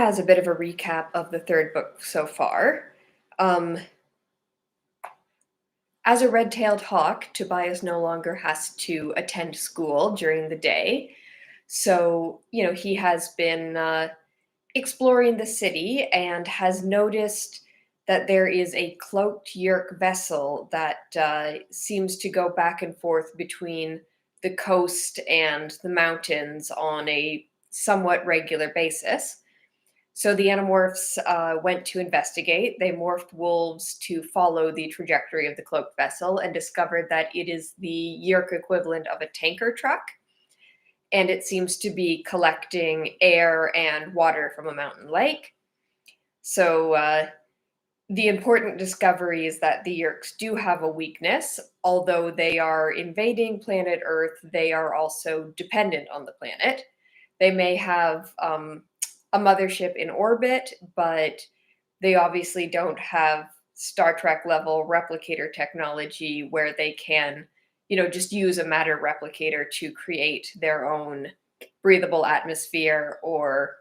as a bit of a recap of the third book so far, um, as a red-tailed hawk, Tobias no longer has to attend school during the day. So, he has been exploring the city and has noticed that there is a cloaked Yerk vessel that seems to go back and forth between the coast and the mountains on a somewhat regular basis. So the Animorphs went to investigate. They morphed wolves to follow the trajectory of the cloaked vessel and discovered that it is the Yerk equivalent of a tanker truck, and it seems to be collecting air and water from a mountain lake. So the important discovery is that the Yerks do have a weakness. Although they are invading planet Earth, they are also dependent on the planet. They may have a mothership in orbit, but they obviously don't have Star Trek level replicator technology where they can, just use a matter replicator to create their own breathable atmosphere or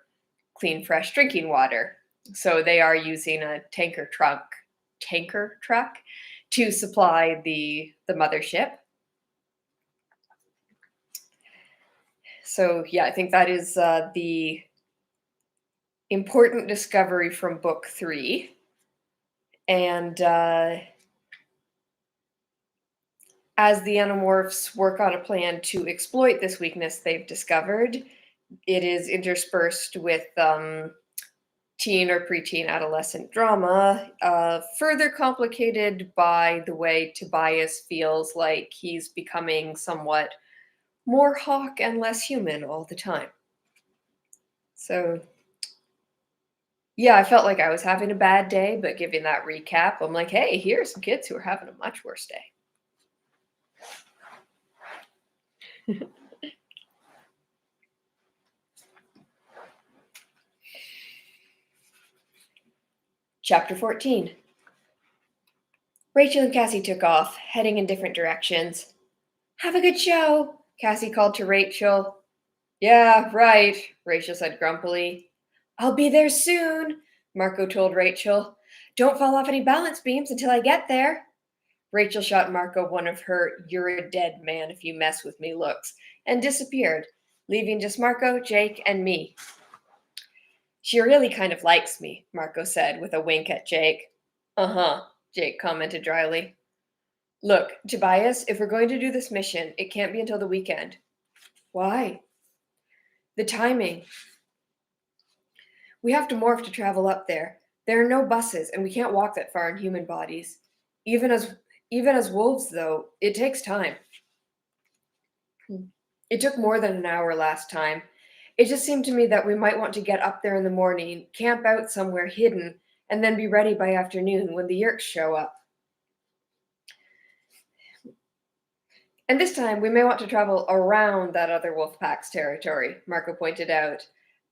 clean, fresh drinking water. So they are using a tanker truck to supply the mothership. So yeah, I think that is the important discovery from book 3. And as the Animorphs work on a plan to exploit this weakness they've discovered, it is interspersed with teen or preteen adolescent drama, further complicated by the way Tobias feels like he's becoming somewhat more hawk and less human all the time. So yeah, I felt like I was having a bad day, but giving that recap, I'm like, hey, here are some kids who are having a much worse day. Chapter 14. Rachel and Cassie took off, heading in different directions. Have a good show, Cassie called to Rachel. Yeah, right, Rachel said grumpily. I'll be there soon, Marco told Rachel. Don't fall off any balance beams until I get there. Rachel shot Marco one of her "you're a dead man if you mess with me" looks and disappeared, leaving just Marco, Jake, and me. She really kind of likes me, Marco said with a wink at Jake. Uh-huh, Jake commented dryly. Look, Tobias, if we're going to do this mission, it can't be until the weekend. Why? The timing. We have to morph to travel up there. There are no buses, and we can't walk that far in human bodies. Even as wolves, though, it takes time. It took more than an hour last time. It just seemed to me that we might want to get up there in the morning, camp out somewhere hidden, and then be ready by afternoon when the Yerks show up. And this time, we may want to travel around that other wolf pack's territory, Marco pointed out.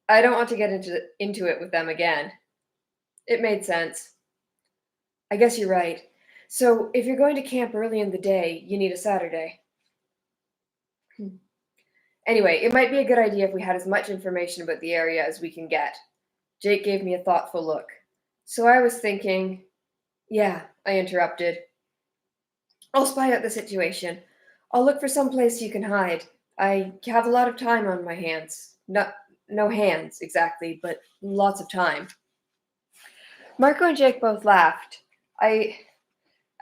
I don't want to get into it with them again. It made sense. I guess you're right. So, if you're going to camp early in the day, you need a Saturday. Anyway, it might be a good idea if we had as much information about the area as we can get. Jake gave me a thoughtful look. So I was thinking... Yeah, I interrupted. I'll spy out the situation. I'll look for some place you can hide. I have a lot of time on my hands. No hands, exactly, but lots of time. Marco and Jake both laughed. I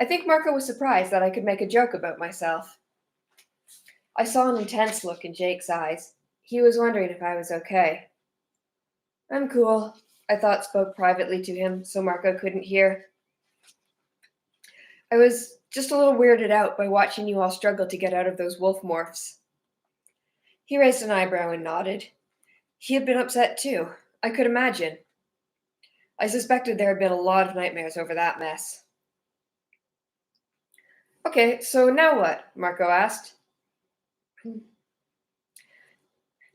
think Marco was surprised that I could make a joke about myself. I saw an intense look in Jake's eyes. He was wondering if I was okay. I'm cool, I thought spoke privately to him so Marco couldn't hear. I was just a little weirded out by watching you all struggle to get out of those wolf morphs. He raised an eyebrow and nodded. He had been upset too. I could imagine. I suspected there had been a lot of nightmares over that mess. Okay, so now what? Marco asked.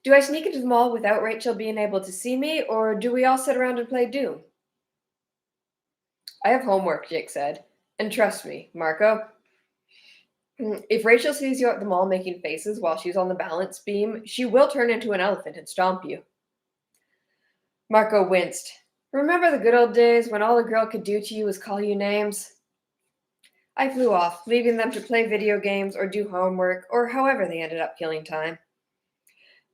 Do I sneak into the mall without Rachel being able to see me, or do we all sit around and play Doom? I have homework, Jake said. And trust me, Marco, if Rachel sees you at the mall making faces while she's on the balance beam, she will turn into an elephant and stomp you. Marco winced. Remember the good old days when all a girl could do to you was call you names? I flew off, leaving them to play video games or do homework, or however they ended up killing time.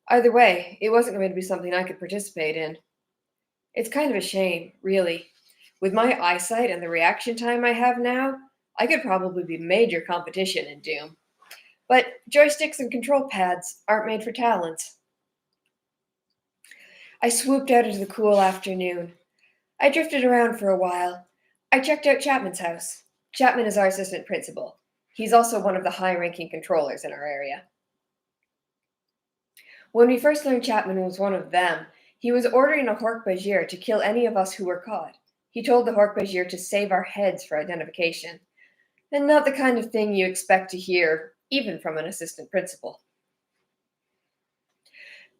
Either way, it wasn't going to be something I could participate in. It's kind of a shame, really. With my eyesight and the reaction time I have now, I could probably be major competition in Doom. But joysticks and control pads aren't made for talents. I swooped out into the cool afternoon. I drifted around for a while. I checked out Chapman's house. Chapman is our assistant principal. He's also one of the high ranking controllers in our area. When we first learned Chapman was one of them, he was ordering a Hork-Bajir to kill any of us who were caught. He told the Hork-Bajir to save our heads for identification. And not the kind of thing you expect to hear, even from an assistant principal.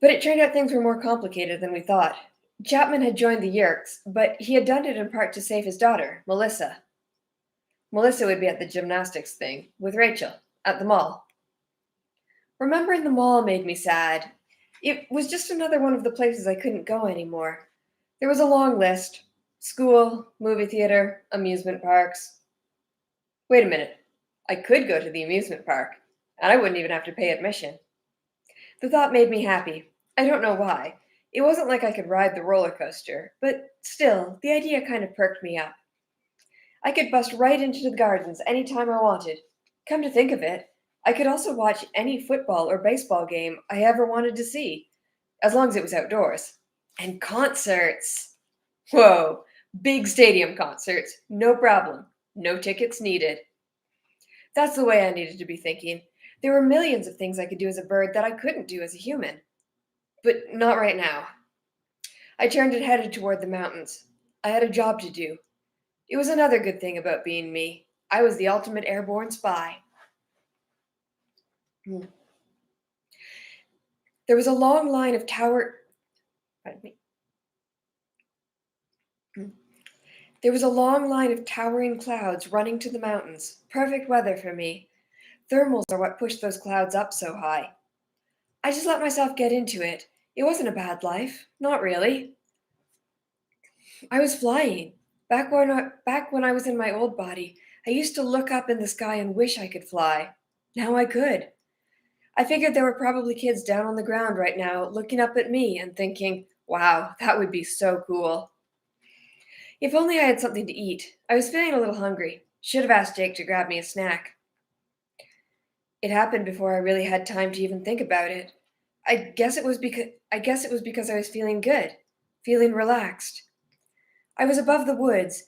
But it turned out things were more complicated than we thought. Chapman had joined the Yerks, but he had done it in part to save his daughter, Melissa. Melissa would be at the gymnastics thing, with Rachel, at the mall. Remembering the mall made me sad. It was just another one of the places I couldn't go anymore. There was a long list: school, movie theater, amusement parks. Wait a minute. I could go to the amusement park, and I wouldn't even have to pay admission. The thought made me happy. I don't know why. It wasn't like I could ride the roller coaster, but still, the idea kind of perked me up. I could bust right into the gardens any time I wanted. Come to think of it, I could also watch any football or baseball game I ever wanted to see, as long as it was outdoors. And concerts! Whoa, big stadium concerts, no problem. No tickets needed. That's the way I needed to be thinking. There were millions of things I could do as a bird that I couldn't do as a human. But not right now. I turned and headed toward the mountains. I had a job to do. It was another good thing about being me. I was the ultimate airborne spy. Hmm. There was a long line of tower. Pardon me. Hmm. There was a long line of towering clouds running to the mountains. Perfect weather for me. Thermals are what pushed those clouds up so high. I just let myself get into it. It wasn't a bad life. Not really. I was flying. Back when I was in my old body, I used to look up in the sky and wish I could fly. Now I could. I figured there were probably kids down on the ground right now looking up at me and thinking, wow, that would be so cool. If only I had something to eat. I was feeling a little hungry. Should have asked Jake to grab me a snack. It happened before I really had time to even think about it. I guess it was because I was feeling good, feeling relaxed. I was above the woods,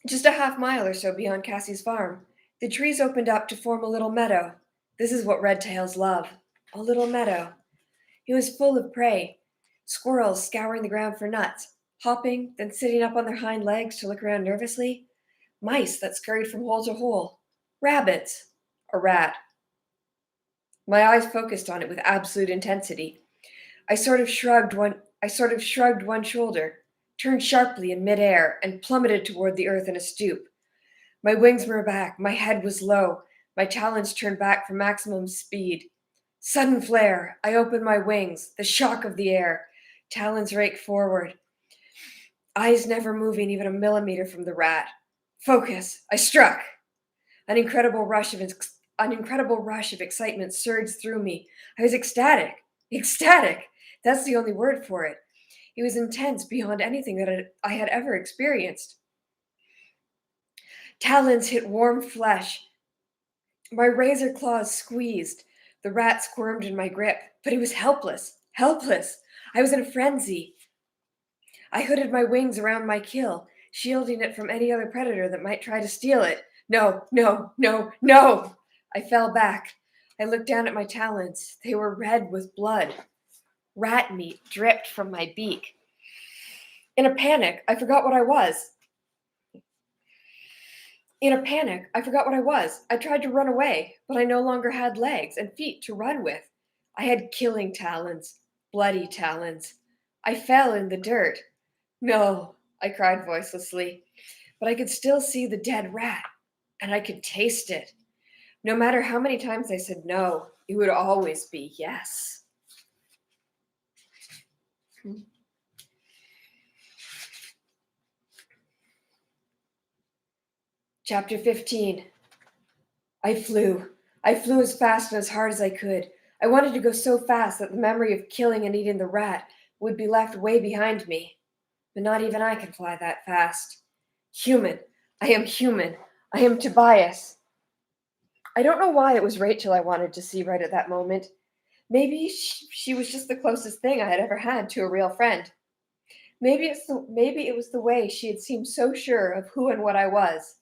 just a half mile or so beyond Cassie's farm. The trees opened up to form a little meadow. This is what red tails love. A little meadow. It was full of prey. Squirrels scouring the ground for nuts, hopping, then sitting up on their hind legs to look around nervously. Mice that scurried from hole to hole. Rabbits. A rat. My eyes focused on it with absolute intensity. I sort of shrugged one shoulder, turned sharply in midair, and plummeted toward the earth in a stoop. My wings were back, my head was low, my talons turned back for maximum speed. Sudden flare, I opened my wings, the shock of the air, talons raked forward, eyes never moving even a millimeter from the rat. Focus, I struck. An incredible rush of excitement surged through me. I was ecstatic. Ecstatic! That's the only word for it. It was intense beyond anything that I had ever experienced. Talons hit warm flesh. My razor claws squeezed. The rat squirmed in my grip, but it was helpless. Helpless! I was in a frenzy. I hooded my wings around my kill, shielding it from any other predator that might try to steal it. No, no, no, no! I fell back. I looked down at my talons. They were red with blood. Rat meat dripped from my beak. In a panic, I forgot what I was. I tried to run away, but I no longer had legs and feet to run with. I had killing talons, bloody talons. I fell in the dirt. No, I cried voicelessly, but I could still see the dead rat, and I could taste it. No matter how many times I said no, it would always be yes. Chapter 15. I flew. I flew as fast and as hard as I could. I wanted to go so fast that the memory of killing and eating the rat would be left way behind me. But not even I can fly that fast. Human. I am human. I am Tobias. I don't know why it was Rachel I wanted to see right at that moment. Maybe she was just the closest thing I had ever had to a real friend. Maybe it was the way she had seemed so sure of who and what I was.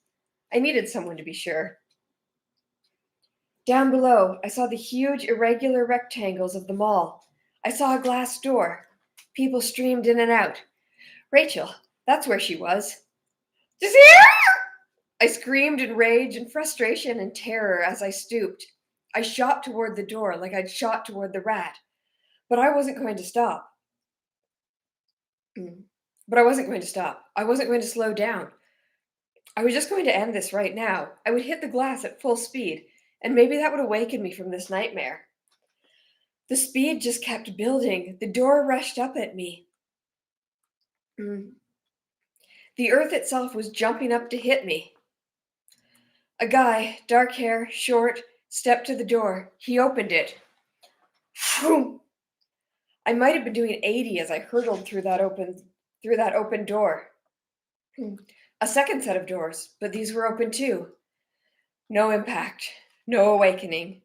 I needed someone to be sure. Down below, I saw the huge, irregular rectangles of the mall. I saw a glass door. People streamed in and out. Rachel, that's where she was. Just here! I screamed in rage and frustration and terror as I stooped. I shot toward the door like I'd shot toward the rat. But I wasn't going to stop. But I wasn't going to stop. I wasn't going to slow down. I was just going to end this right now. I would hit the glass at full speed, and maybe that would awaken me from this nightmare. The speed just kept building. The door rushed up at me. The earth itself was jumping up to hit me. A guy, dark hair, short, stepped to the door. He opened it. I might have been doing 80 as I hurtled through that open door. A second set of doors, but these were open too. No impact, no awakening.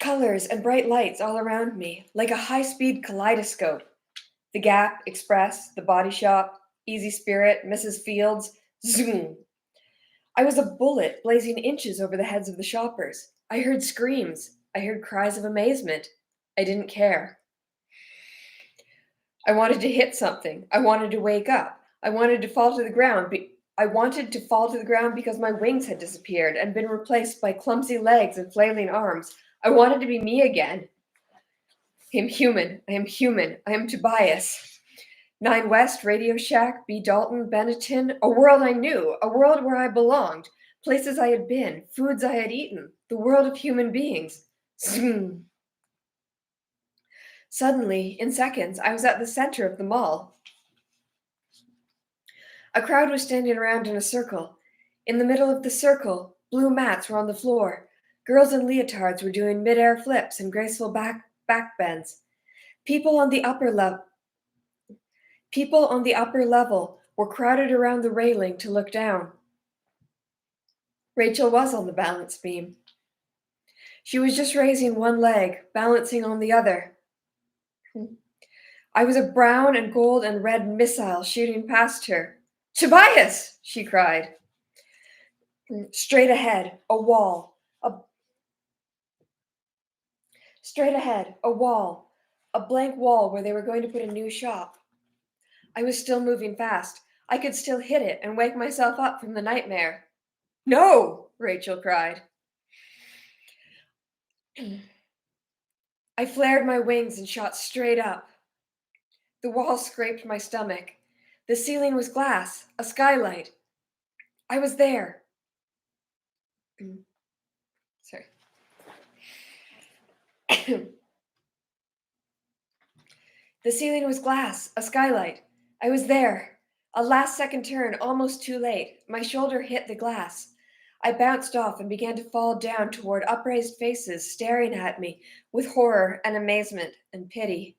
Colors and bright lights all around me, like a high-speed kaleidoscope. The Gap, Express, the Body Shop, Easy Spirit, Mrs. Fields, zoom. I was a bullet blazing inches over the heads of the shoppers. I heard screams. I heard cries of amazement. I didn't care. I wanted to hit something. I wanted to wake up. I wanted to fall to the ground. I wanted to fall to the ground because my wings had disappeared and been replaced by clumsy legs and flailing arms. I wanted to be me again. I am human. I am human. I am Tobias. 9 West, Radio Shack, B. Dalton, Benetton, a world I knew, a world where I belonged, places I had been, foods I had eaten, the world of human beings. Zoom. Suddenly, in seconds, I was at the center of the mall. A crowd was standing around in a circle. In the middle of the circle, blue mats were on the floor. Girls in leotards were doing mid-air flips and graceful back bends. People on the upper level were crowded around the railing to look down. Rachel was on the balance beam. She was just raising one leg, balancing on the other. I was a brown and gold and red missile shooting past her. Tobias! She cried. Straight ahead, a wall. Straight ahead, a wall. A blank wall where they were going to put a new shop. I was still moving fast. I could still hit it and wake myself up from the nightmare. No! Rachel cried. I flared my wings and shot straight up. The wall scraped my stomach. The ceiling was glass, a skylight. I was there. Sorry. The ceiling was glass, a skylight. I was there. A last-second turn, almost too late. My shoulder hit the glass. I bounced off and began to fall down toward upraised faces staring at me with horror and amazement and pity.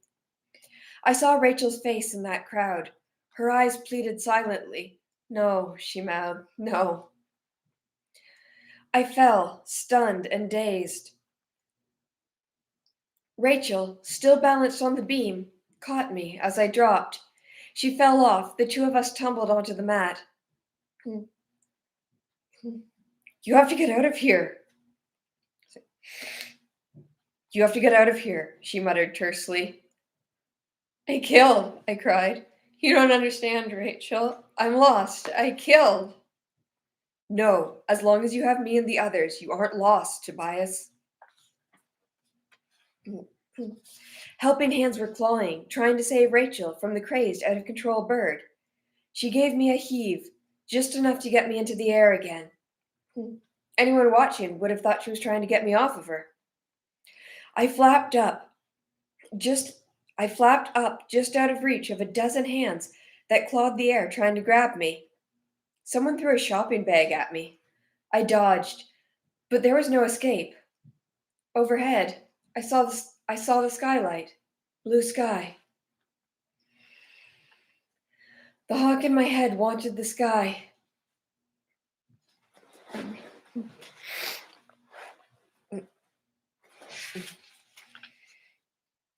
I saw Rachel's face in that crowd. Her eyes pleaded silently. No, she mouthed, no. I fell, stunned and dazed. Rachel, still balanced on the beam, caught me as I dropped. She fell off. The two of us tumbled onto the mat. You have to get out of here. You have to get out of here, she muttered tersely. I killed, I cried. You don't understand, Rachel. I'm lost. I killed. No, as long as you have me and the others, you aren't lost, Tobias. Helping hands were clawing, trying to save Rachel from the crazed, out-of-control bird. She gave me a heave, just enough to get me into the air again. Anyone watching would have thought she was trying to get me off of her. I flapped up, just out of reach of a dozen hands that clawed the air trying to grab me. Someone threw a shopping bag at me. I dodged, but there was no escape. Overhead, I saw the skylight. Blue sky. The hawk in my head wanted the sky.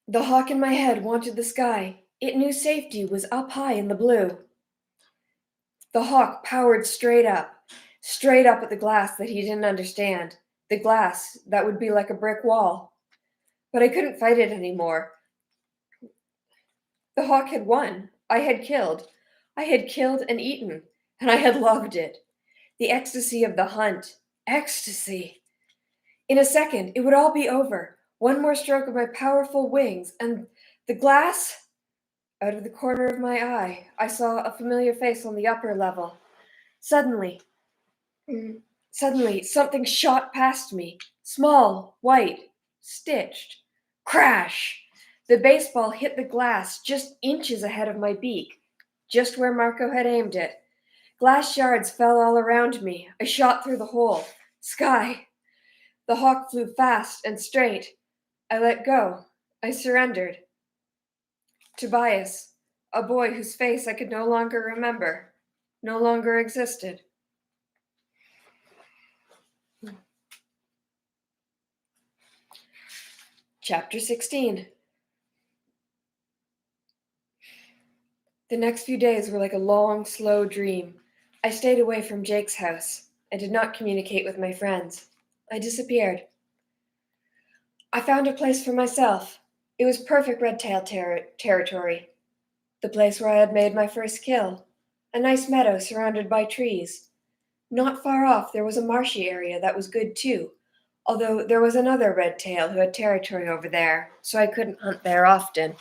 The hawk in my head wanted the sky. It knew safety was up high in the blue. The hawk powered straight up at the glass that he didn't understand, the glass that would be like a brick wall. But I couldn't fight it anymore. The hawk had won. I had killed. I had killed and eaten, and I had loved it. The ecstasy of the hunt. Ecstasy. In a second, it would all be over. One more stroke of my powerful wings, and the glass. Out of the corner of my eye, I saw a familiar face on the upper level. Suddenly, suddenly, something shot past me. Small, white, stitched. Crash! The baseball hit the glass just inches ahead of my beak, just where Marco had aimed it. Glass shards fell all around me. I shot through the hole. Sky! The hawk flew fast and straight. I let go. I surrendered. Tobias, a boy whose face I could no longer remember, no longer existed. Chapter 16. The next few days were like a long, slow dream. I stayed away from Jake's house. I did not communicate with my friends. I disappeared. I found a place for myself. It was perfect red-tail territory. The place where I had made my first kill. A nice meadow surrounded by trees. Not far off there was a marshy area that was good too, although there was another red-tail who had territory over there, so I couldn't hunt there often.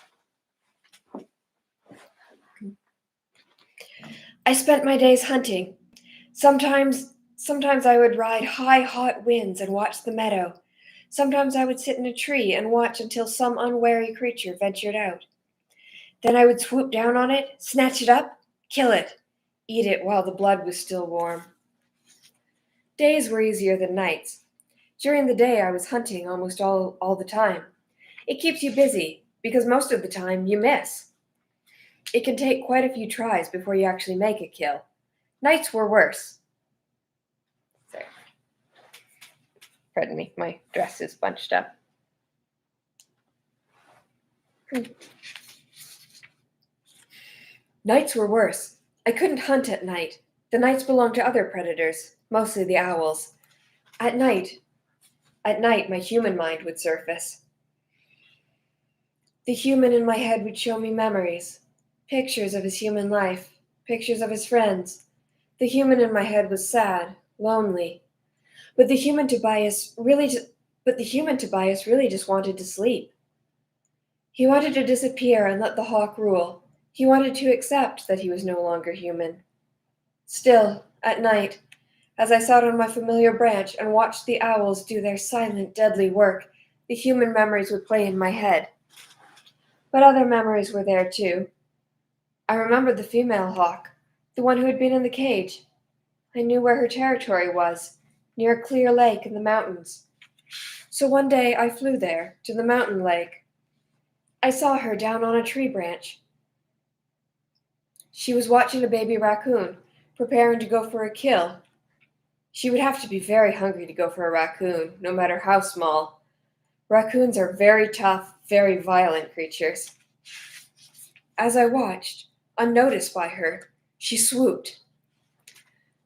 I spent my days hunting. Sometimes I would ride high, hot winds and watch the meadow. Sometimes I would sit in a tree and watch until some unwary creature ventured out. Then I would swoop down on it, snatch it up, kill it, eat it while the blood was still warm. Days were easier than nights. During the day I was hunting almost all the time. It keeps you busy, because most of the time you miss. It can take quite a few tries before you actually make a kill. Nights were worse. Sorry. Pardon me, my dress is bunched up. Nights were worse. I couldn't hunt at night. The nights belonged to other predators, mostly the owls. At night, my human mind would surface. The human in my head would show me memories, pictures of his human life, pictures of his friends. The human in my head was sad, lonely. But the human Tobias really just wanted to sleep. He wanted to disappear and let the hawk rule. He wanted to accept that he was no longer human. Still, at night, as I sat on my familiar branch and watched the owls do their silent, deadly work, the human memories would play in my head. But other memories were there too. I remembered the female hawk, the one who had been in the cage. I knew where her territory was, near a clear lake in the mountains. So one day I flew there, to the mountain lake. I saw her down on a tree branch. She was watching a baby raccoon, preparing to go for a kill. She would have to be very hungry to go for a raccoon, no matter how small. Raccoons are very tough, very violent creatures. As I watched, unnoticed by her, she swooped.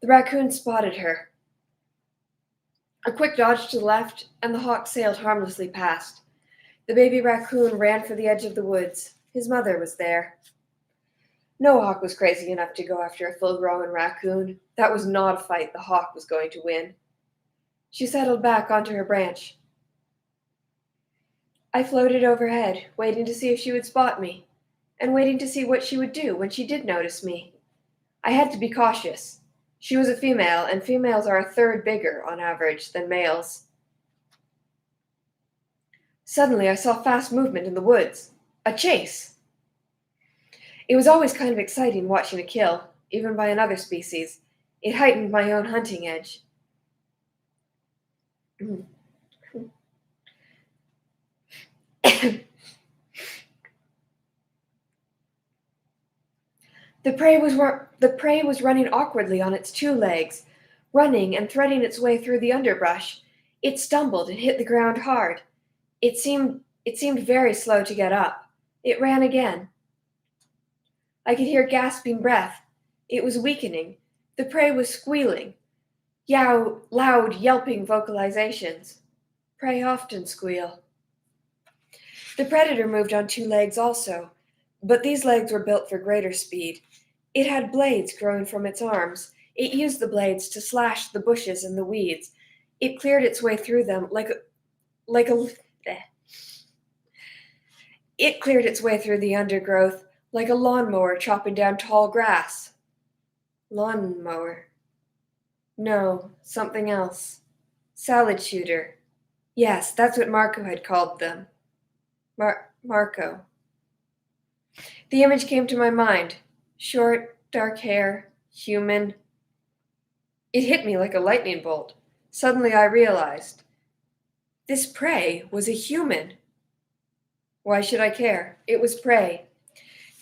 The raccoon spotted her. A quick dodge to the left, and the hawk sailed harmlessly past. The baby raccoon ran for the edge of the woods. His mother was there. No hawk was crazy enough to go after a full-grown raccoon. That was not a fight the hawk was going to win. She settled back onto her branch. I floated overhead, waiting to see if she would spot me, and waiting to see what she would do when she did notice me. I had to be cautious. She was a female, and females are a third bigger, on average, than males. Suddenly, I saw fast movement in the woods. A chase! It was always kind of exciting watching a kill, even by another species. It heightened my own hunting edge. The prey was running awkwardly on its 2 legs, running and threading its way through the underbrush. It stumbled and hit the ground hard. It seemed very slow to get up. It ran again. I could hear gasping breath. It was weakening. The prey was squealing. Loud, yelping vocalizations. Prey often squeal. The predator moved on 2 legs also, but these legs were built for greater speed. It had blades growing from its arms. It used the blades to slash the bushes and the weeds. It cleared its way through them like a It cleared its way through the undergrowth like a lawnmower chopping down tall grass. Lawnmower. No, something else. Salad shooter. Yes, that's what Marco had called them. Marco. The image came to my mind. Short, dark hair, human. It hit me like a lightning bolt. Suddenly I realized. This prey was a human. Why should I care? It was prey.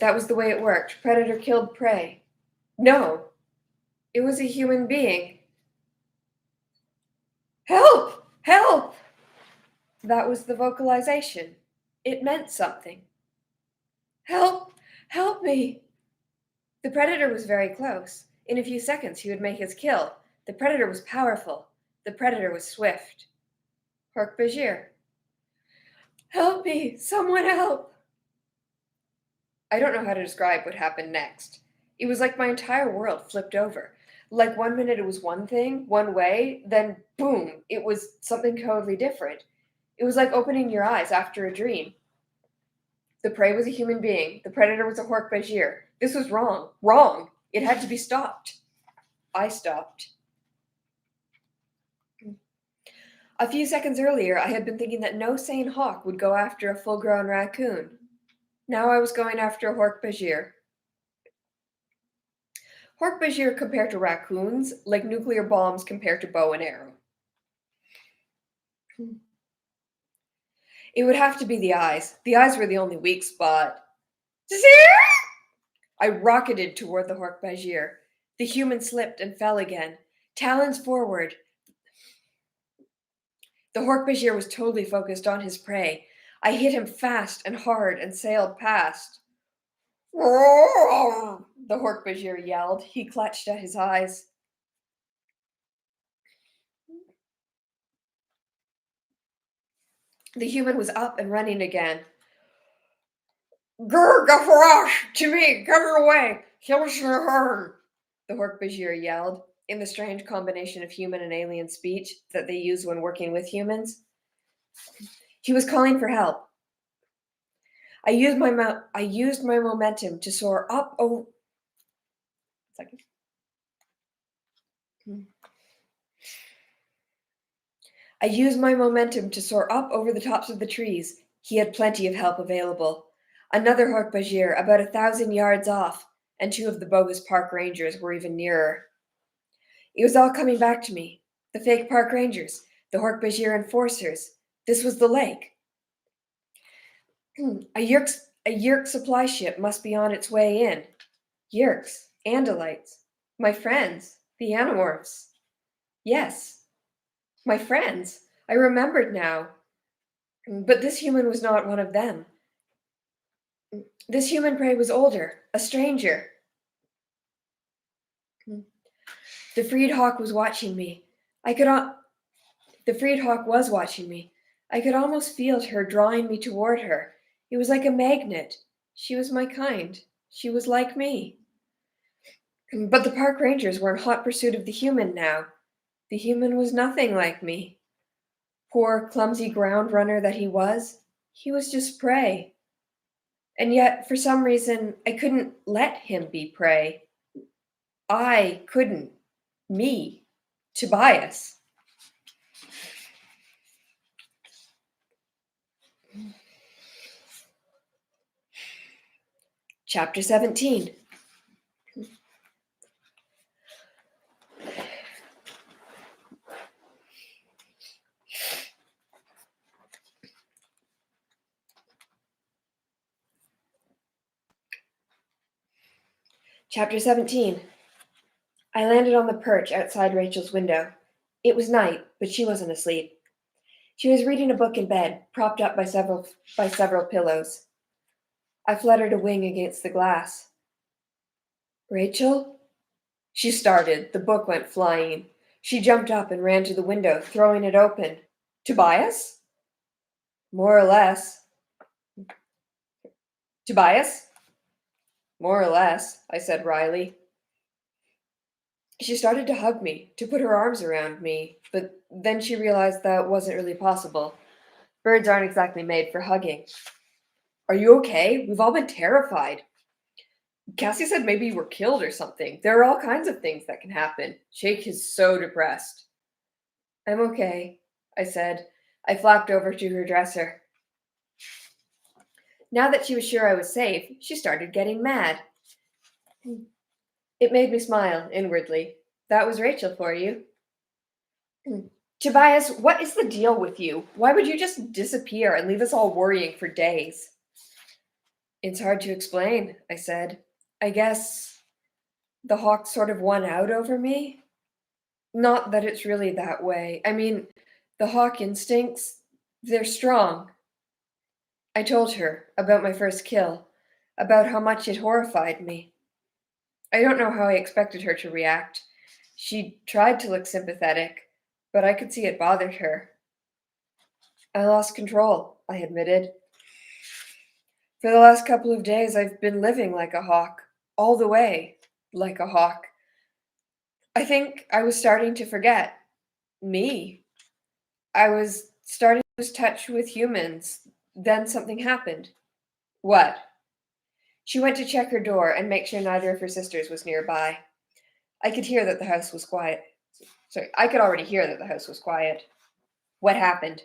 That was the way it worked. Predator killed prey. No, it was a human being. Help! Help! That was the vocalization. It meant something. Help! Help me! The predator was very close. In a few seconds, he would make his kill. The predator was powerful. The predator was swift. Hork-Bajir. Help me! Someone help! I don't know how to describe what happened next. It was like my entire world flipped over. Like 1 minute it was one thing, one way, then boom, it was something totally different. It was like opening your eyes after a dream. The prey was a human being. The predator was a Hork-Bajir. This was wrong. Wrong. It had to be stopped. I stopped. A few seconds earlier, I had been thinking that no sane hawk would go after a full-grown raccoon. Now I was going after a Hork-Bajir. Hork-Bajir compared to raccoons, like nuclear bombs compared to bow and arrow. It would have to be the eyes. The eyes were the only weak spot. I rocketed toward the Hork-Bajir. The human slipped and fell again. Talons forward. The Hork-Bajir was totally focused on his prey. I hit him fast and hard and sailed past. The Hork-Bajir yelled. He clutched at his eyes. The human was up and running again. Grr, Gafarash! To me! Get her away! Here's your horn! The Hork-Bajir yelled, in the strange combination of human and alien speech that they use when working with humans. He was calling for help. I used my momentum to soar up over. Second. I used my momentum to soar up over the tops of the trees. He had plenty of help available. Another Hork-Bajir, about 1,000 yards off, and 2 of the bogus park rangers were even nearer. It was all coming back to me. The fake park rangers, the Hork-Bajir enforcers. This was the lake. A Yerk supply ship must be on its way in. Yerks, Andalites, my friends, the Animorphs. Yes, my friends. I remembered now. But this human was not one of them. This human prey was older, a stranger. The freed hawk was watching me. The freed hawk was watching me. I could almost feel her drawing me toward her. It was like a magnet. She was my kind. She was like me. But the park rangers were in hot pursuit of the human now. The human was nothing like me. Poor, clumsy ground runner that he was just prey. And yet, for some reason, I couldn't let him be prey. I couldn't. Me. Tobias. Chapter 17. Chapter 17. I landed on the perch outside Rachel's window. It was night, but she wasn't asleep. She was reading a book in bed, propped up by several pillows. I fluttered a wing against the glass. Rachel? She started. The book went flying. She jumped up and ran to the window, throwing it open. Tobias? More or less. Tobias? More or less, I said wryly. She started to hug me, to put her arms around me, but then she realized that wasn't really possible. Birds aren't exactly made for hugging. Are you okay? We've all been terrified. Cassie said maybe you were killed or something. There are all kinds of things that can happen. Jake is so depressed. I'm okay, I said. I flapped over to her dresser. Now that she was sure I was safe, she started getting mad. It made me smile inwardly. That was Rachel for you. Tobias, what is the deal with you? Why would you just disappear and leave us all worrying for days? It's hard to explain, I said. I guess the hawk sort of won out over me. Not that it's really that way. I mean, the hawk instincts, they're strong. I told her about my first kill, about how much it horrified me. I don't know how I expected her to react. She tried to look sympathetic, but I could see it bothered her. I lost control, I admitted. For the last couple of days, I've been living like a hawk, all the way like a hawk. I think I was starting to forget me. I was starting to lose touch with humans. Then something happened. What? She went to check her door and make sure neither of her sisters was nearby. I could hear that the house was quiet. Sorry, I could already hear that the house was quiet. What happened?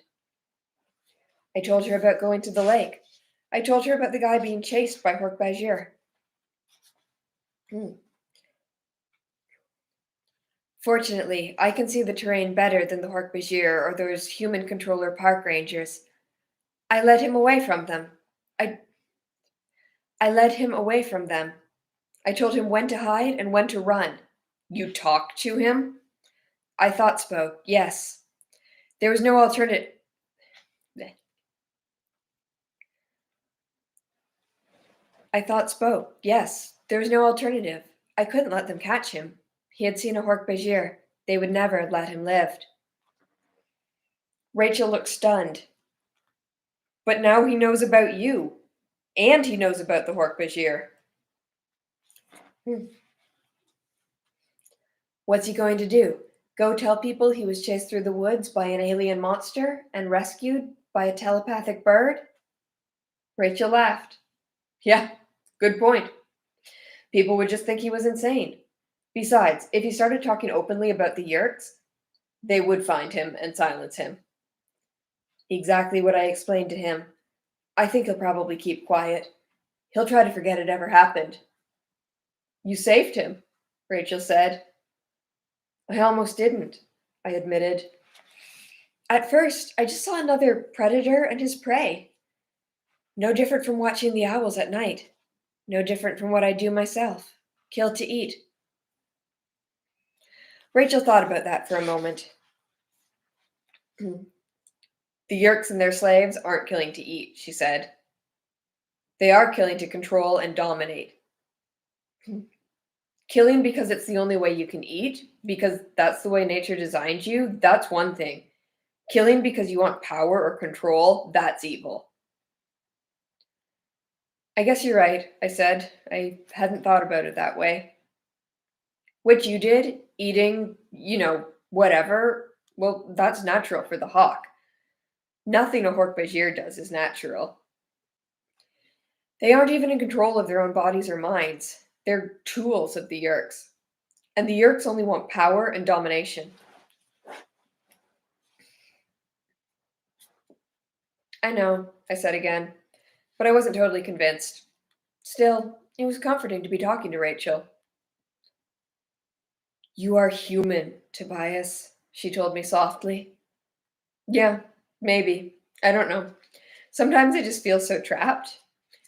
I told her about going to the lake. I told her about the guy being chased by Hork-Bajir. Fortunately, I can see the terrain better than the Hork-Bajir or those human controller park rangers. I led him away from them. I I led him away from them. I told him when to hide and when to run. You talked to him? I thought spoke, yes. There was no alternative. I thought spoke, yes. There was no alternative. I couldn't let them catch him. He had seen a Hork-Bajir. They would never have let him live. Rachel looked stunned. But now he knows about you. And he knows about the Hork-Bajir. What's he going to do? Go tell people he was chased through the woods by an alien monster and rescued by a telepathic bird? Rachel laughed. Yeah, good point. People would just think he was insane. Besides, if he started talking openly about the Yeerks, they would find him and silence him. Exactly what I explained to him. I think he'll probably keep quiet. He'll try to forget it ever happened. You saved him, Rachel said. I almost didn't, I admitted. At first, I just saw another predator and his prey. No different from watching the owls at night. No different from what I do myself. Kill to eat. Rachel thought about that for a moment. The Yeerks and their slaves aren't killing to eat, she said. They are killing to control and dominate. Killing because it's the only way you can eat, because that's the way nature designed you, that's one thing. Killing because you want power or control, that's evil. I guess you're right, I said. I hadn't thought about it that way. What you did, eating, whatever, well, that's natural for the hawk. Nothing a Hork-Bajir does is natural. They aren't even in control of their own bodies or minds. They're tools of the Yeerks. And the Yeerks only want power and domination. I know, I said again, but I wasn't totally convinced. Still, it was comforting to be talking to Rachel. You are human, Tobias, she told me softly. Yeah, maybe. I don't know. Sometimes I just feel so trapped.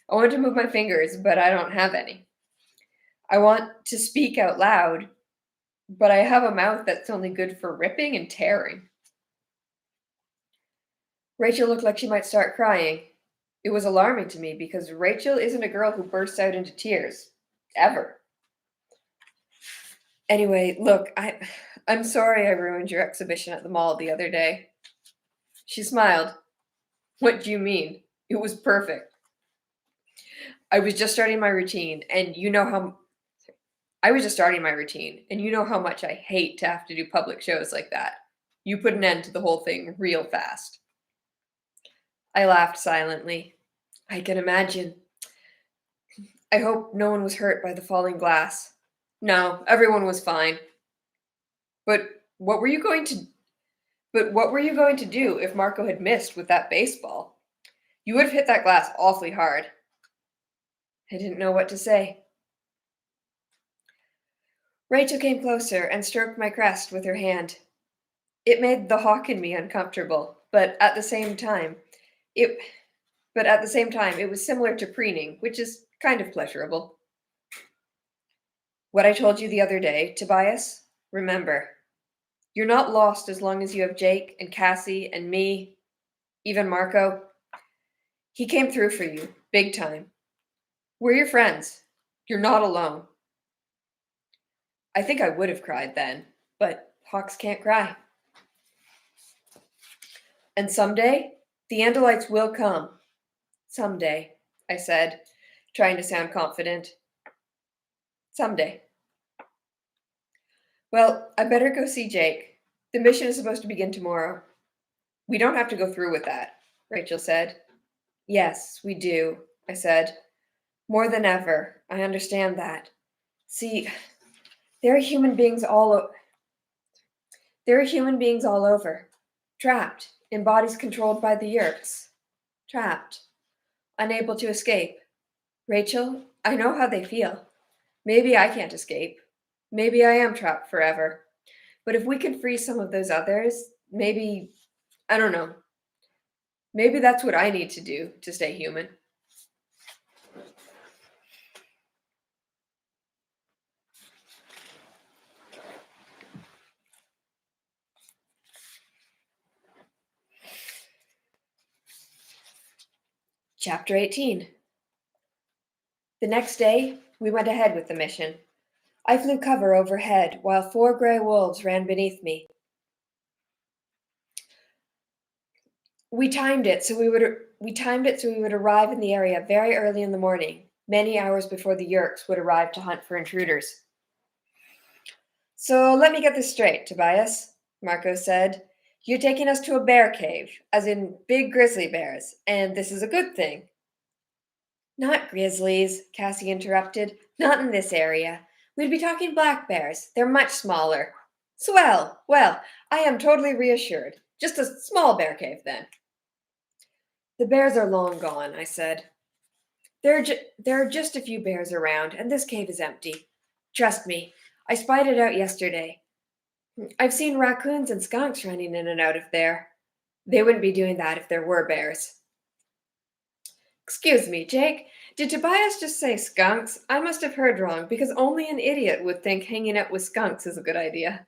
I want to move my fingers, but I don't have any. I want to speak out loud, but I have a mouth that's only good for ripping and tearing. Rachel looked like she might start crying. It was alarming to me because Rachel isn't a girl who bursts out into tears. Ever. Anyway, look, I'm sorry I ruined your exhibition at the mall the other day. She smiled. What do you mean? It was perfect. I was just starting my routine, and you know how I was just starting my routine, and you know how much I hate to have to do public shows like that. You put an end to the whole thing real fast. I laughed silently. I can imagine. I hope no one was hurt by the falling glass. No, everyone was fine. But what were you going to but what were you going to do if Marco had missed with that baseball? You would have hit that glass awfully hard. I didn't know what to say. Rachel came closer and stroked my crest with her hand. It made the hawk in me uncomfortable, it but at the same time it was similar to preening, which is kind of pleasurable. What I told you the other day, Tobias, remember, you're not lost as long as you have Jake and Cassie and me, even Marco. He came through for you, big time. We're your friends. You're not alone. I think I would have cried then, but hawks can't cry. And someday, the Andalites will come. Someday, I said, trying to sound confident. Someday. Well, I better go see Jake. The mission is supposed to begin tomorrow. We don't have to go through with that, Rachel said. Yes, we do, I said. More than ever. I understand that. See, there are human beings there are human beings all over. Trapped, in bodies controlled by the Yerks. Trapped, unable to escape. Rachel, I know how they feel. Maybe I can't escape. Maybe I am trapped forever. But if we can free some of those others, maybe, I don't know, maybe that's what I need to do to stay human. Chapter 18. The next day, we went ahead with the mission. I flew cover overhead while 4 gray wolves ran beneath me. We timed it so we would arrive in the area very early in the morning, many hours before the Yerks would arrive to hunt for intruders. So let me get this straight, Tobias, Marco said. You're taking us to a bear cave, as in big grizzly bears, and this is a good thing. Not grizzlies, Cassie interrupted. Not in this area. We'd be talking black bears. They're much smaller. Swell! Well, I am totally reassured. Just a small bear cave, then. The bears are long gone, I said. There are just a few bears around, and this cave is empty. Trust me, I spied it out yesterday. I've seen raccoons and skunks running in and out of there. They wouldn't be doing that if there were bears. Excuse me, Jake. Did Tobias just say skunks? I must have heard wrong, because only an idiot would think hanging out with skunks is a good idea.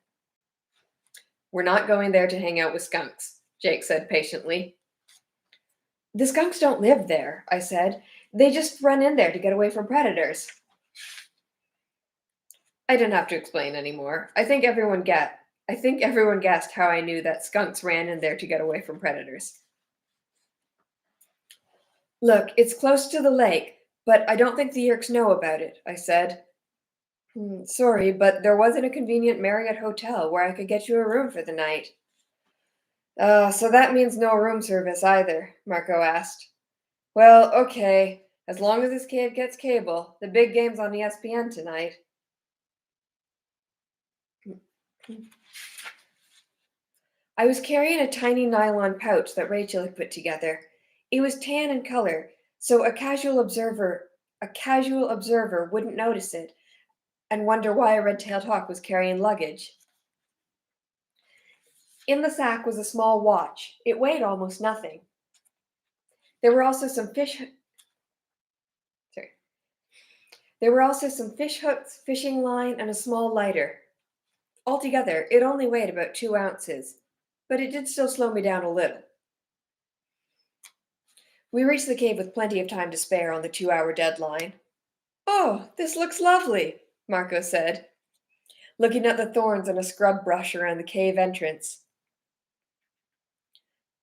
We're not going there to hang out with skunks, Jake said patiently. The skunks don't live there, I said. They just run in there to get away from predators. I didn't have to explain anymore. I think everyone guessed how I knew that skunks ran in there to get away from predators. Look, it's close to the lake, but I don't think the Yerks know about it, I said. Sorry, but there wasn't a convenient Marriott hotel where I could get you a room for the night. So that means no room service either, Marco asked. Well, okay, as long as this cave gets cable. The big game's on ESPN tonight. I was carrying a tiny nylon pouch that Rachel had put together. It was tan in color, so a casual observer wouldn't notice it and wonder why a red-tailed hawk was carrying luggage. In the sack was a small watch. It weighed almost nothing. There were also some fish. Sorry. There were also some fish hooks, fishing line, and a small lighter. Altogether, it only weighed about 2 ounces, but it did still slow me down a little. We reached the cave with plenty of time to spare on the 2 hour deadline. Oh, this looks lovely, Marco said, looking at the thorns and a scrub brush around the cave entrance.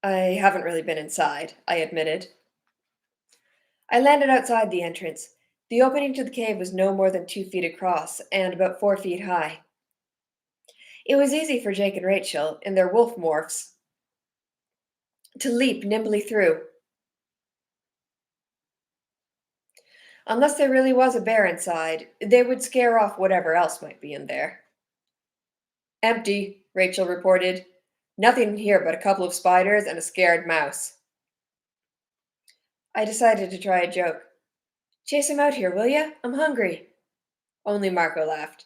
I haven't really been inside, I admitted. I landed outside the entrance. The opening to the cave was no more than 2 feet across and about 4 feet high. It was easy for Jake and Rachel, in their wolf morphs, to leap nimbly through. Unless there really was a bear inside, they would scare off whatever else might be in there. Empty, Rachel reported. Nothing in here but a couple of spiders and a scared mouse. I decided to try a joke. Chase him out here, will ya? I'm hungry. Only Marco laughed.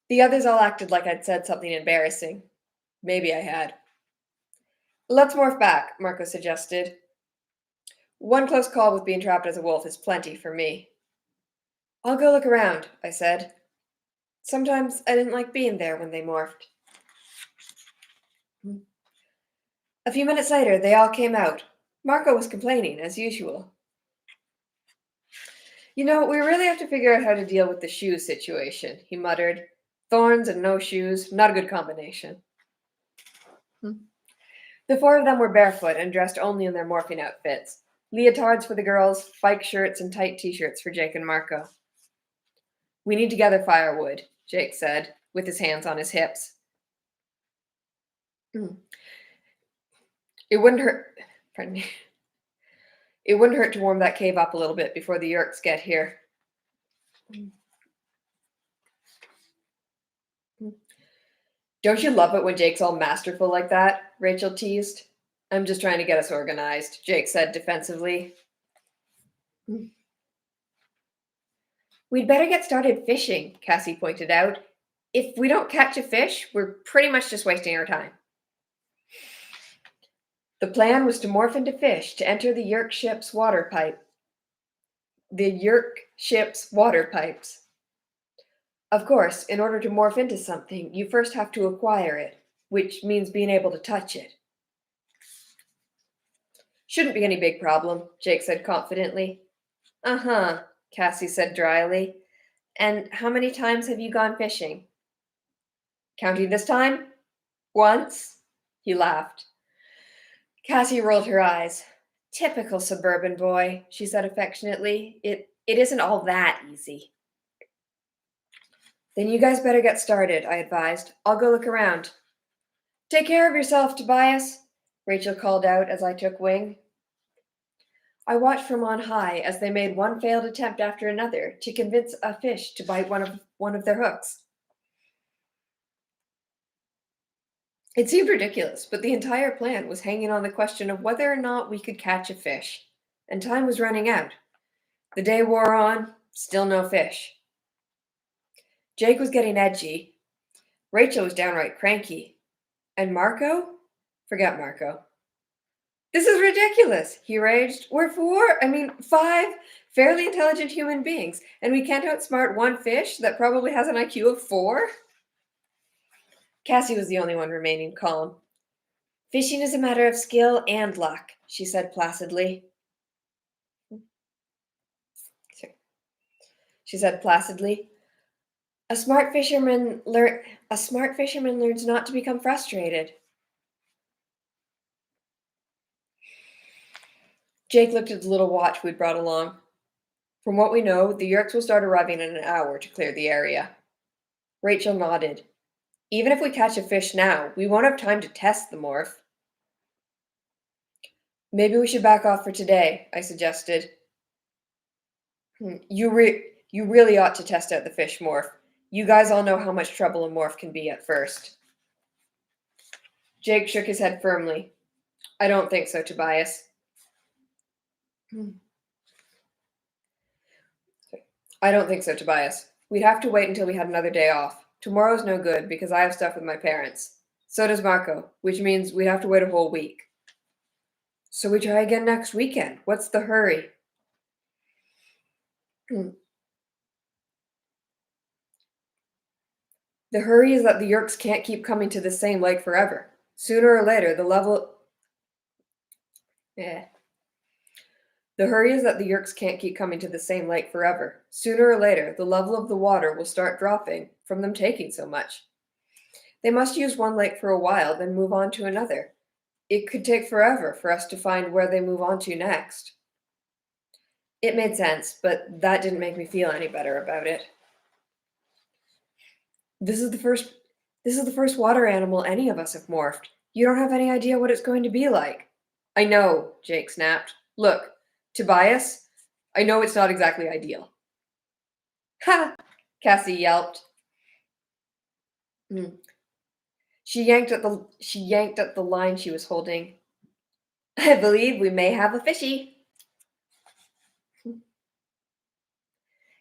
The others all acted like I'd said something embarrassing. Maybe I had. Let's morph back, Marco suggested. One close call with being trapped as a wolf is plenty for me. I'll go look around, I said. Sometimes I didn't like being there when they morphed. A few minutes later, they all came out. Marco was complaining, as usual. You know, we really have to figure out how to deal with the shoe situation, he muttered. Thorns and no shoes, not a good combination. The 4 of them were barefoot and dressed only in their morphing outfits. Leotards for the girls, bike shirts, and tight t-shirts for Jake and Marco. We need to gather firewood, Jake said, with his hands on his hips. It wouldn't hurt. Pardon me. It wouldn't hurt to warm that cave up a little bit before the Yerks get here. Don't you love it when Jake's all masterful like that? Rachel teased. I'm just trying to get us organized, Jake said defensively. We'd better get started fishing, Cassie pointed out. If we don't catch a fish, we're pretty much just wasting our time. The plan was to morph into fish to enter the Yerk ship's water pipe. The Yerk ship's water pipes. Of course, in order to morph into something, you first have to acquire it, which means being able to touch it. Shouldn't be any big problem, Jake said confidently. Uh-huh, Cassie said dryly. And how many times have you gone fishing? Counting this time? Once? He laughed. Cassie rolled her eyes. Typical suburban boy, she said affectionately. It isn't all that easy. Then you guys better get started, I advised. I'll go look around. Take care of yourself, Tobias, Rachel called out as I took wing. I watched from on high as they made one failed attempt after another to convince a fish to bite one of their hooks. It seemed ridiculous, but the entire plan was hanging on the question of whether or not we could catch a fish, and time was running out. The day wore on, still no fish. Jake was getting edgy. Rachel was downright cranky. And Marco? Forget Marco. This is ridiculous, he raged. We're 5 fairly intelligent human beings, and we can't outsmart one fish that probably has an IQ of 4? Cassie was the only one remaining calm. Fishing is a matter of skill and luck, she said placidly. A smart fisherman learns not to become frustrated. Jake looked at the little watch we'd brought along. From what we know, the Yerks will start arriving in an hour to clear the area. Rachel nodded. Even if we catch a fish now, we won't have time to test the morph. Maybe we should back off for today, I suggested. You really ought to test out the fish morph. You guys all know how much trouble a morph can be at first. Jake shook his head firmly. I don't think so, Tobias. I don't think so, Tobias. We'd have to wait until we had another day off. Tomorrow's no good because I have stuff with my parents. So does Marco, which means we'd have to wait a whole week. So we try again next weekend. What's the hurry? The hurry is that the Yerks can't keep coming to the same lake forever. Sooner or later, the level. Eh. The hurry is that the Yerks can't keep coming to the same lake forever. Sooner or later, the level of the water will start dropping from them taking so much. They must use one lake for a while, then move on to another. It could take forever for us to find where they move on to next. It made sense, but that didn't make me feel any better about it. This is the first this is the first water animal any of us have morphed. You don't have any idea what it's going to be like. I know, Jake snapped. Look, Tobias, I know it's not exactly ideal. Ha! Cassie yelped. Hmm. She yanked at the line she was holding. I believe we may have a fishy.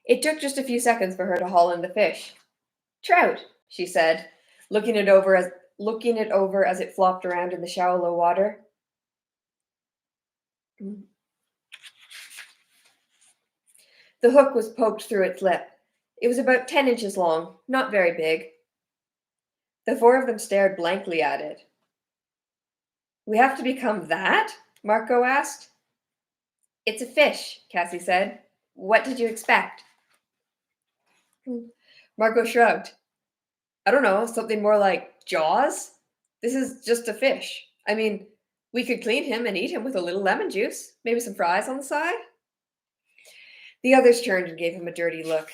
It took just a few seconds for her to haul in the fish. Trout, she said, looking it over as it flopped around in the shallow water. The hook was poked through its lip. It was about 10 inches long, not very big. The four of them stared blankly at it. We have to become that? Marco asked. It's a fish, Cassie said. What did you expect? Marco shrugged. I don't know, something more like Jaws? This is just a fish. I mean, we could clean him and eat him with a little lemon juice, maybe some fries on the side. The others turned and gave him a dirty look.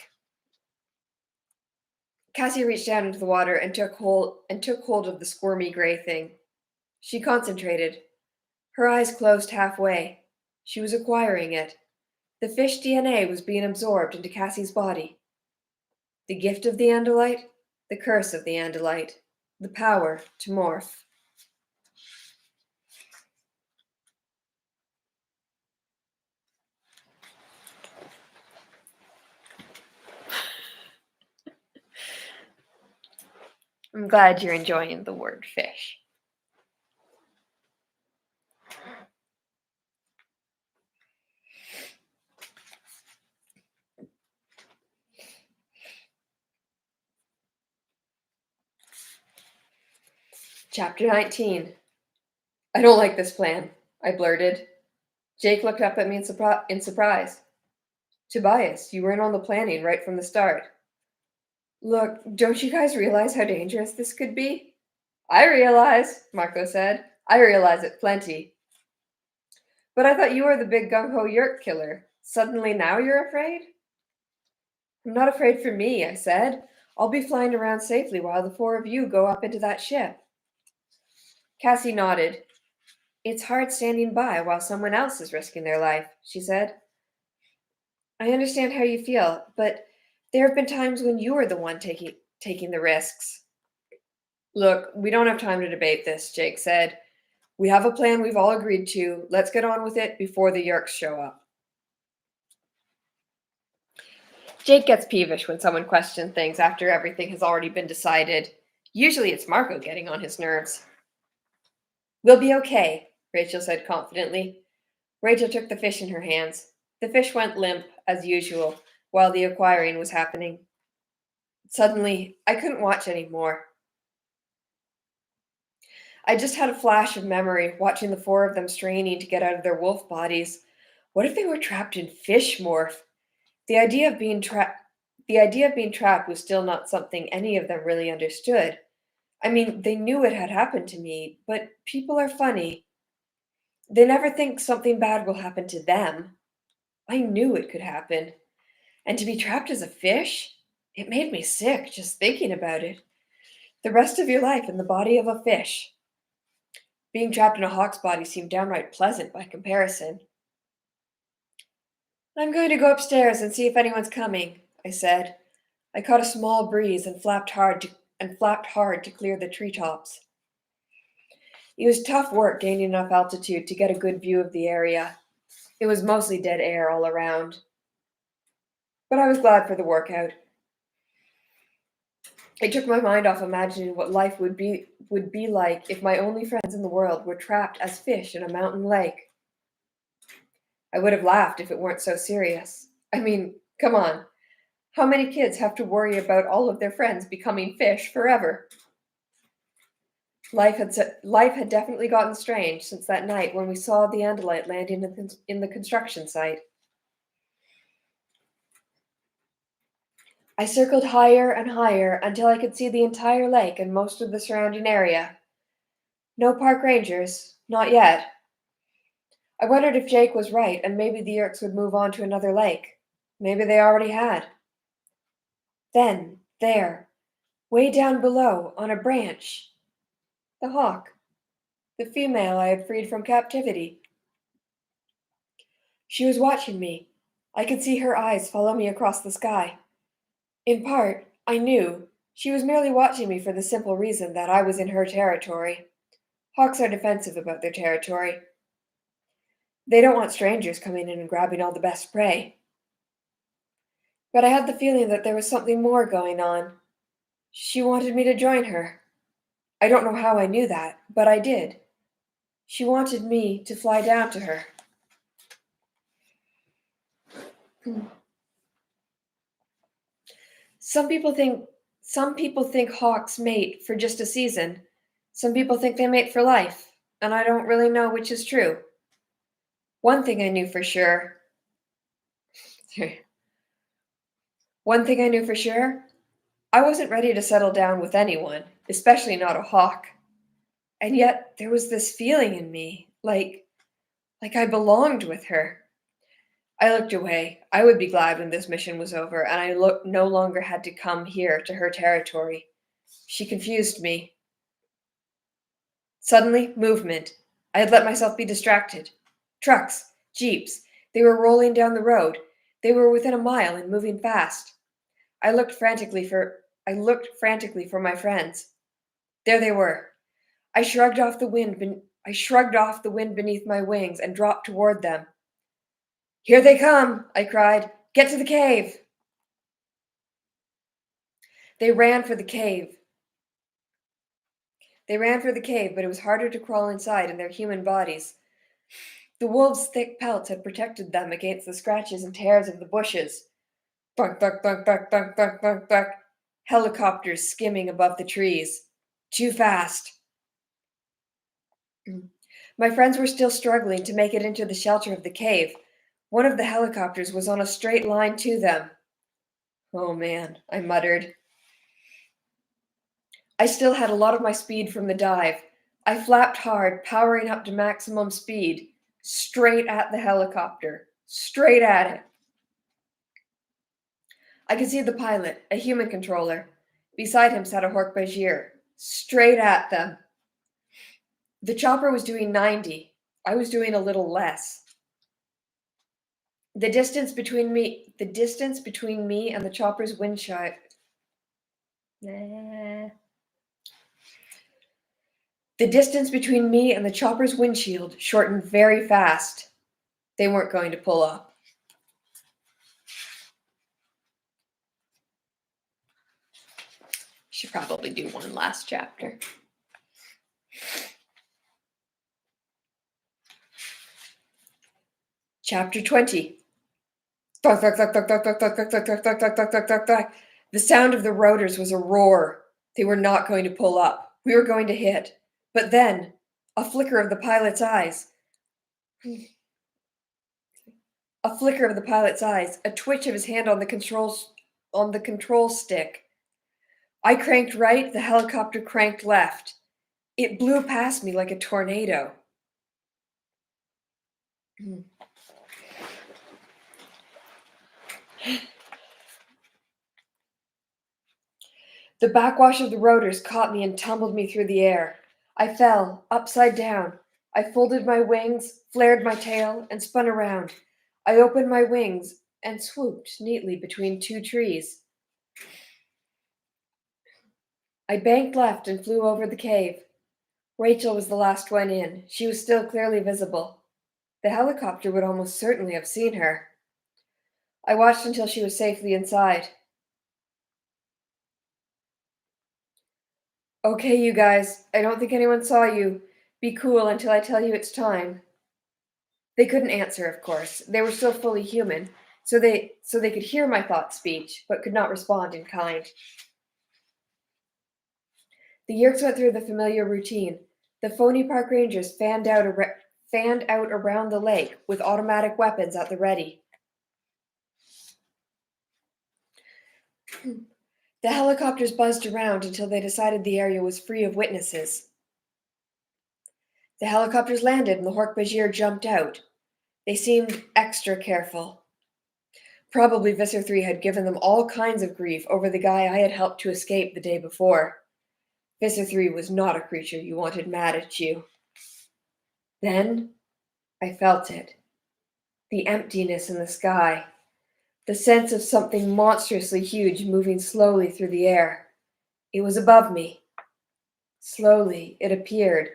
Cassie reached down into the water and took hold of the squirmy gray thing. She concentrated. Her eyes closed halfway. She was acquiring it. The fish DNA was being absorbed into Cassie's body. The gift of the Andalite, the curse of the Andalite, the power to morph. I'm glad you're enjoying the word fish. Chapter 19. I don't like this plan, I blurted. Jake looked up at me in surprise. Tobias, you were in on the planning right from the start. Look, don't you guys realize how dangerous this could be? I realize, Marco said. I realize it plenty. But I thought you were the big gung-ho Yerk killer. Suddenly now you're afraid? I'm not afraid for me, I said. I'll be flying around safely while the four of you go up into that ship. Cassie nodded. It's hard standing by while someone else is risking their life, she said. I understand how you feel, but there have been times when you were the one taking the risks. Look, we don't have time to debate this, Jake said. We have a plan we've all agreed to. Let's get on with it before the Yerks show up. Jake gets peevish when someone questions things after everything has already been decided. Usually it's Marco getting on his nerves. We'll be okay, Rachel said confidently. Rachel took the fish in her hands. The fish went limp, as usual, while the acquiring was happening. Suddenly, I couldn't watch anymore. I just had a flash of memory, watching the four of them straining to get out of their wolf bodies. What if they were trapped in fish morph? The idea of being trapped was still not something any of them really understood. I mean, they knew it had happened to me, but people are funny. They never think something bad will happen to them. I knew it could happen. And to be trapped as a fish? It made me sick just thinking about it. The rest of your life in the body of a fish. Being trapped in a hawk's body seemed downright pleasant by comparison. I'm going to go upstairs and see if anyone's coming, I said. I caught a small breeze and flapped hard to clear the treetops. It was tough work gaining enough altitude to get a good view of the area. It was mostly dead air all around. But I was glad for the workout. It took my mind off imagining what life would be like if my only friends in the world were trapped as fish in a mountain lake. I would have laughed if it weren't so serious. I mean, Come on. How many kids have to worry about all of their friends becoming fish forever? Life had definitely gotten strange since that night when we saw the Andalite landing in the construction site. I circled higher and higher until I could see the entire lake and most of the surrounding area. No park rangers, not yet. I wondered if Jake was right and maybe the Yerks would move on to another lake. Maybe they already had. Then, there, way down below, on a branch, the hawk, the female I had freed from captivity. She was watching me. I could see her eyes follow me across the sky. In part, I knew she was merely watching me for the simple reason that I was in her territory. Hawks are defensive about their territory. They don't want strangers coming in and grabbing all the best prey. But I had the feeling that there was something more going on. She wanted me to join her. I don't know how I knew that, but I did. She wanted me to fly down to her. Some people think some people think hawks mate for just a season. Some people think they mate for life, and I don't really know which is true. One thing I knew for sure. One thing I knew for sure, I wasn't ready to settle down with anyone, especially not a hawk. And yet there was this feeling in me, like I belonged with her. I looked away. I would be glad when this mission was over and no longer had to come here to her territory. She confused me. Suddenly, movement. I had let myself be distracted. Trucks, jeeps, they were rolling down the road. They were within a mile and moving fast. I looked frantically for my friends. There they were. I shrugged off the wind beneath my wings and dropped toward them. "Here they come," I cried. "Get to the cave." They ran for the cave. They ran for the cave, but it was harder to crawl inside in their human bodies. The wolves' thick pelts had protected them against the scratches and tears of the bushes. Thunk, thunk, thunk, thunk, thunk, thunk, thunk, thunk. Helicopters skimming above the trees. Too fast. My friends were still struggling to make it into the shelter of the cave. One of the helicopters was on a straight line to them. "Oh man," I muttered. I still had a lot of my speed from the dive. I flapped hard, powering up to maximum speed, straight at the helicopter. Straight at it. I could see the pilot, a human controller. Beside him sat a Hork-Bajir. Straight at them. The chopper was doing 90. I was doing a little less. The distance between me and the chopper's windshield. The distance between me and the chopper's windshield shortened very fast. They weren't going to pull up. Should probably do one last chapter. Chapter 20. Thunk, thunk, thunk, thunk, thunk, thunk, thunk, thunk, thunk, thunk, thunk, thunk, thunk, thunk, thunk, thunk. The sound of the rotors was a roar. They were not going to pull up. We were going to hit. But then, a flicker of the pilot's eyes. A flicker of the pilot's eyes, a twitch of his hand on the control stick. I cranked right, the helicopter cranked left. It blew past me like a tornado. The backwash of the rotors caught me and tumbled me through the air. I fell, upside down. I folded my wings, flared my tail, and spun around. I opened my wings and swooped neatly between two trees. I banked left and flew over the cave. Rachel was the last one in. She was still clearly visible. The helicopter would almost certainly have seen her. I watched until she was safely inside. "Okay, you guys, I don't think anyone saw you. Be cool until I tell you it's time." They couldn't answer, of course. They were still fully human, so they could hear my thought speech, but could not respond in kind. The Yerks went through the familiar routine. The phony park rangers fanned out around the lake with automatic weapons at the ready. The helicopters buzzed around until they decided the area was free of witnesses. The helicopters landed and the Hork-Bajir jumped out. They seemed extra careful. Probably Visser 3 had given them all kinds of grief over the guy I had helped to escape the day before. Visser 3 was not a creature you wanted mad at you. Then I felt it. The emptiness in the sky. The sense of something monstrously huge moving slowly through the air. It was above me. Slowly, it appeared,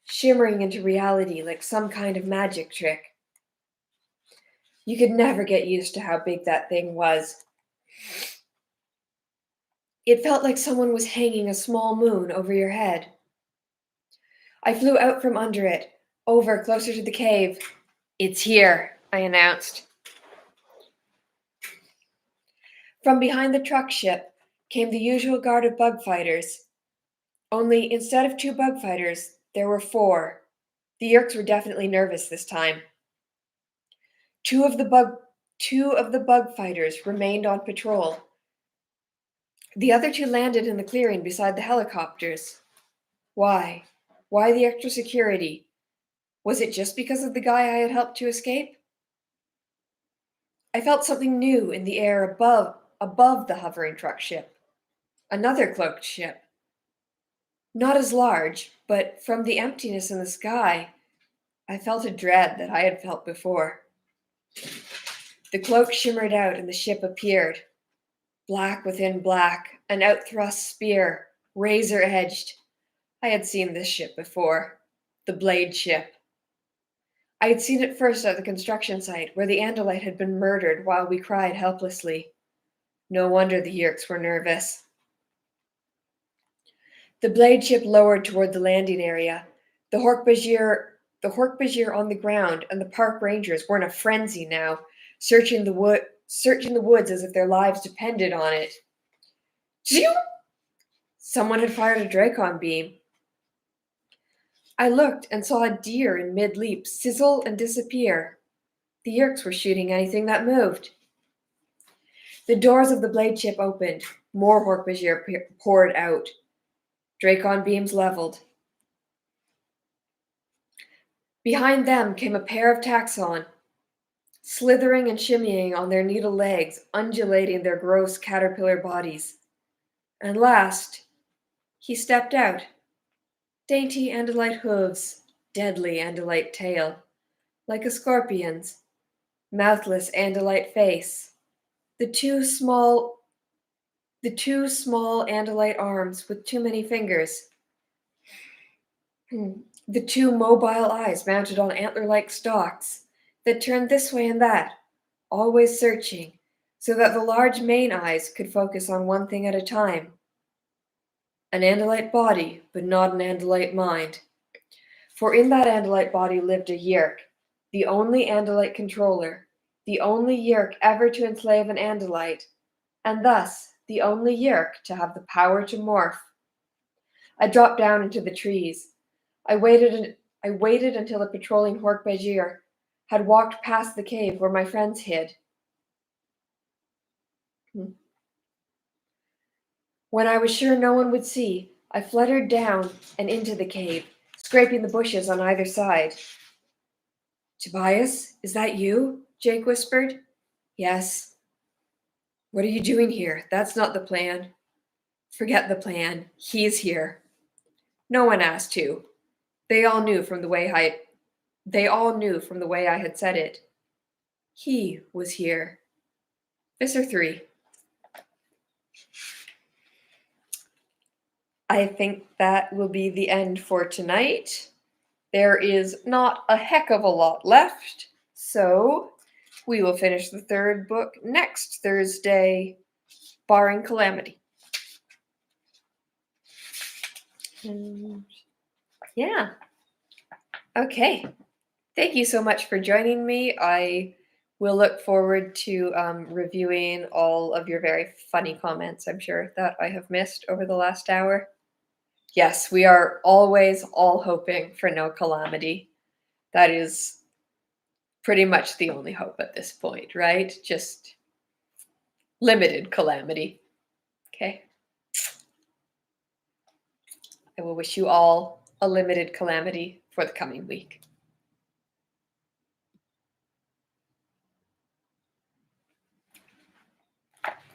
shimmering into reality like some kind of magic trick. You could never get used to how big that thing was. It felt like someone was hanging a small moon over your head. I flew out from under it, over closer to the cave. "It's here," I announced. From behind the truck ship came the usual guard of bug fighters. Only instead of 2 bug fighters, there were 4. The Yerks were definitely nervous this time. Two of the bug fighters remained on patrol. The other 2 landed in the clearing beside the helicopters. Why? Why the extra security? Was it just because of the guy I had helped to escape? I felt something new in the air above the hovering truck ship. Another cloaked ship. Not as large, but from the emptiness in the sky, I felt a dread that I had felt before. The cloak shimmered out and the ship appeared. Black within black, an outthrust spear, razor-edged. I had seen this ship before. The Blade Ship. I had seen it first at the construction site, where the Andalite had been murdered while we cried helplessly. No wonder the Yerks were nervous. The Blade Ship lowered toward the landing area. The Hork-Bajir on the ground and the park rangers were in a frenzy now, searching the woods as if their lives depended on it. Phew! Someone had fired a Dracon beam. I looked and saw a deer in mid-leap sizzle and disappear. The Yerks were shooting anything that moved. The doors of the Blade Ship opened. More Hork-Bajir poured out. Dracon beams leveled. Behind them came a pair of Taxon, slithering and shimmying on their needle legs, undulating their gross caterpillar bodies. And last, he stepped out. Dainty Andalite hooves, deadly Andalite tail, like a scorpion's, mouthless Andalite face, the two small Andalite arms with too many fingers, the 2 mobile eyes mounted on antler-like stalks that turned this way and that, always searching, so that the large main eyes could focus on one thing at a time. An Andalite body, but not an Andalite mind. For in that Andalite body lived a Yerk, the only Andalite controller, the only Yerk ever to enslave an Andalite, and thus the only Yerk to have the power to morph. I dropped down into the trees. I waited until a patrolling Hork-Bajir had walked past the cave where my friends hid. When I was sure no one would see, I fluttered down and into the cave, scraping the bushes on either side. "Tobias, is that you?" Jake whispered. "Yes." "What are you doing here? That's not the plan." "Forget the plan. He's here." No one asked who. They all knew from the way I had said it. He was here. Visser 3. I think that will be the end for tonight. There is not a heck of a lot left, so we will finish the 3rd book next Thursday, barring calamity. And yeah. Okay. Thank you so much for joining me. I We'll look forward to reviewing all of your very funny comments, I'm sure, that I have missed over the last hour. Yes, we are always all hoping for no calamity. That is pretty much the only hope at this point, right? Just limited calamity. Okay. I will wish you all a limited calamity for the coming week.